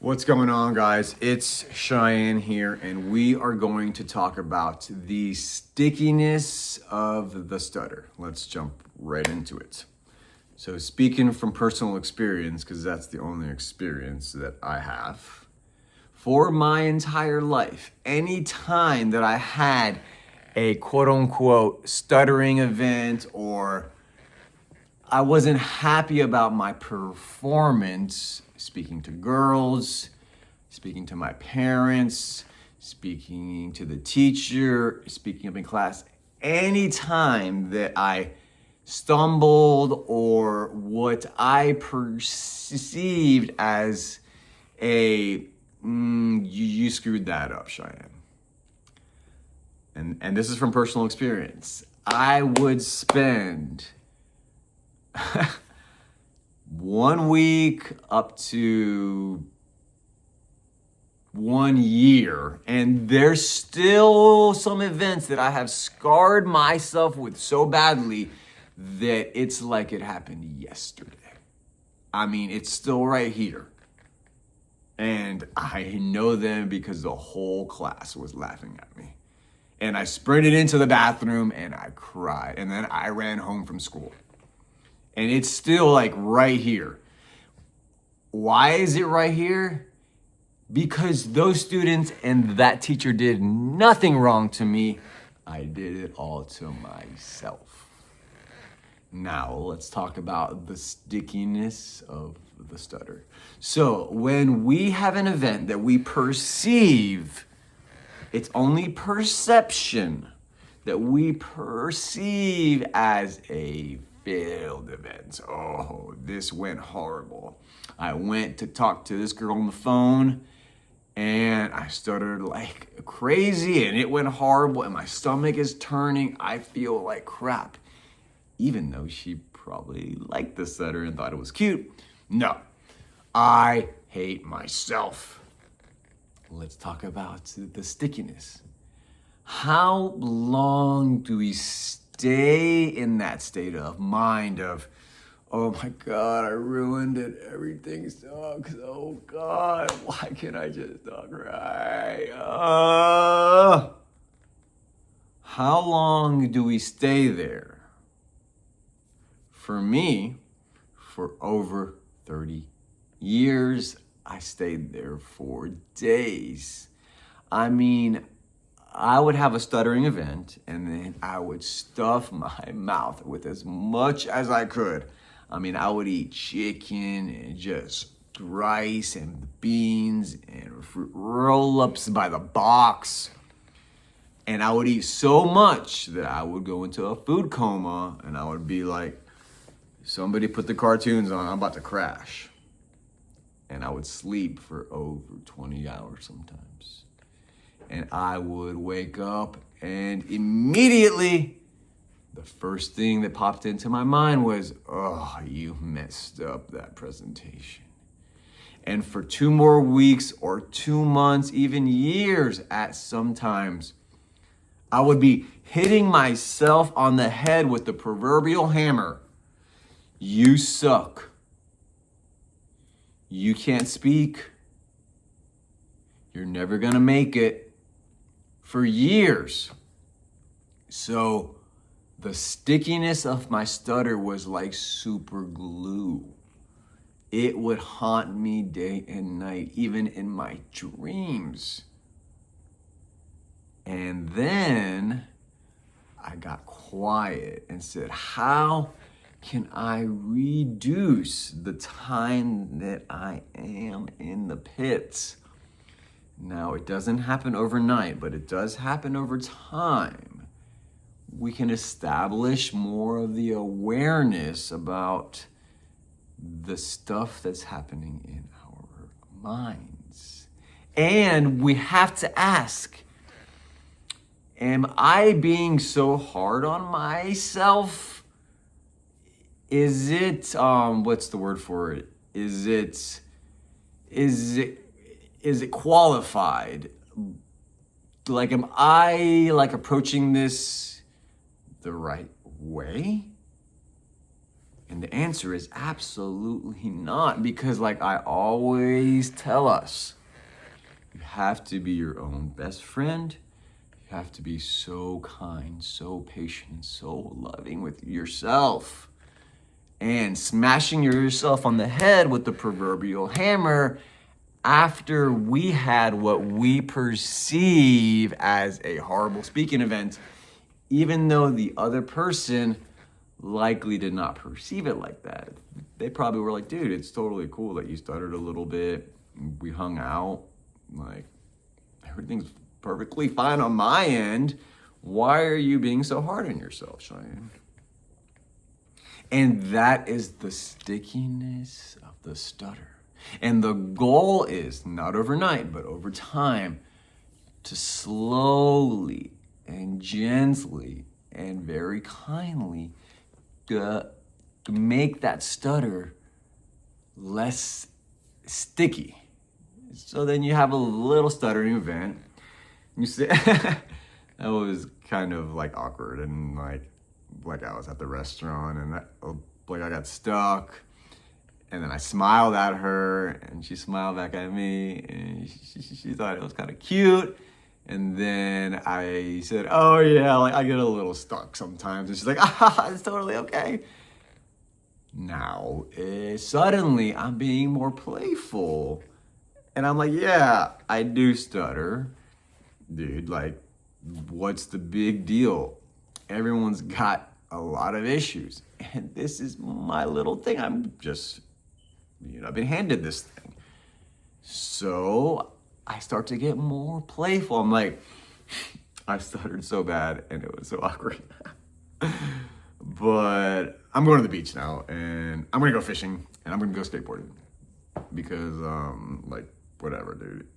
What's going on, guys? It's Cheyenne here, and we are going to talk about the stickiness of the stutter. Let's jump right into it. So, speaking from personal experience, because that's the only experience that I have, for my entire life, any time that I had a quote unquote stuttering event or I wasn't happy about my performance, speaking to girls, speaking to my parents, speaking to the teacher, speaking up in class. Anytime that I stumbled or what I perceived as you screwed that up, Cheyenne. And this is from personal experience. I would spend 1 week up to 1 year, and there's still some events that I have scarred myself with so badly that it's like it happened yesterday. I mean, it's still right here. And I know them because the whole class was laughing at me. And I sprinted into the bathroom and I cried. And then I ran home from school. And it's still like right here. Why is it right here? Because those students and that teacher did nothing wrong to me. I did it all to myself. Now let's talk about the stickiness of the stutter. So when we have an event that we perceive, it's only perception that we perceive as a failed event. Oh, this went horrible. I went to talk to this girl on the phone and I stuttered like crazy and it went horrible and my stomach is turning. I feel like crap. Even though she probably liked the stutter and thought it was cute. No, I hate myself. Let's talk about the stickiness. How long do we stay in that state of mind of, oh my God, I ruined it. Everything sucks. Oh God, why can't I just talk right? How long do we stay there? For me, for over 30 years, I stayed there for days. I mean, I would have a stuttering event and then I would stuff my mouth with as much as I could. I mean, I would eat chicken and just rice and beans and fruit roll-ups by the box. And I would eat so much that I would go into a food coma and I would be like, somebody put the cartoons on, I'm about to crash. And I would sleep for over 20 hours sometimes. And I would wake up and immediately the first thing that popped into my mind was, oh, you messed up that presentation. And for 2 more weeks or 2 months, even years at sometimes, I would be hitting myself on the head with the proverbial hammer. You suck. You can't speak. You're never gonna make it. For years. So the stickiness of my stutter was like super glue. It would haunt me day and night, even in my dreams. And then I got quiet and said, how can I reduce the time that I am in the pits? Now, it doesn't happen overnight, but it does happen over time. We can establish more of the awareness about the stuff that's happening in our minds. And we have to ask, am I being so hard on myself? Is it, what's the word for it? Is it qualified? Like, am I approaching this the right way? And the answer is absolutely not, because like I always tell us, you have to be your own best friend. You have to be so kind, so patient, so loving with yourself. And smashing yourself on the head with the proverbial hammer after we had what we perceive as a horrible speaking event, even though the other person likely did not perceive it like that. They probably were like, dude, it's totally cool that you stuttered a little bit. We hung out. Like, everything's perfectly fine on my end. Why are you being so hard on yourself, Cheyenne? And that is the stickiness of the stutter. And the goal is not overnight, but over time, to slowly and gently and very kindly make that stutter less sticky. So then you have a little stuttering event. You see, that was kind of like awkward, and like I was at the restaurant and I got stuck, and then I smiled at her and she smiled back at me, and she thought it was kind of cute. And then I said, oh yeah, like I get a little stuck sometimes. And she's like, it's totally okay. Now, suddenly I'm being more playful. And I'm like, yeah, I do stutter. Dude, like, what's the big deal? Everyone's got a lot of issues. And this is my little thing. I'm just, I've been handed this thing. So I start to get more playful. I'm like, I stuttered so bad and it was so awkward. But I'm going to the beach now, and I'm going to go fishing, and I'm going to go skateboarding. Because, whatever, dude.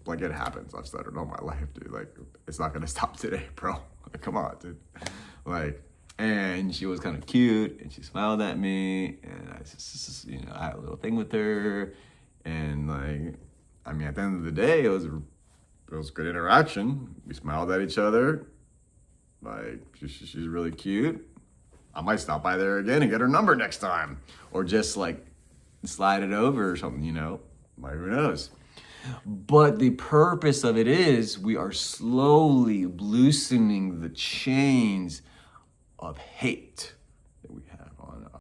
Like, it happens. I've stuttered all my life, dude. Like, it's not going to stop today, bro. Like, come on, dude. Like, and she was kind of cute, and she smiled at me, and I had a little thing with her. And, at the end of the day, it was good interaction. We smiled at each other. Like, she's really cute. I might stop by there again and get her number next time. Or just, slide it over or something, who knows? But the purpose of it is we are slowly loosening the chains of hate.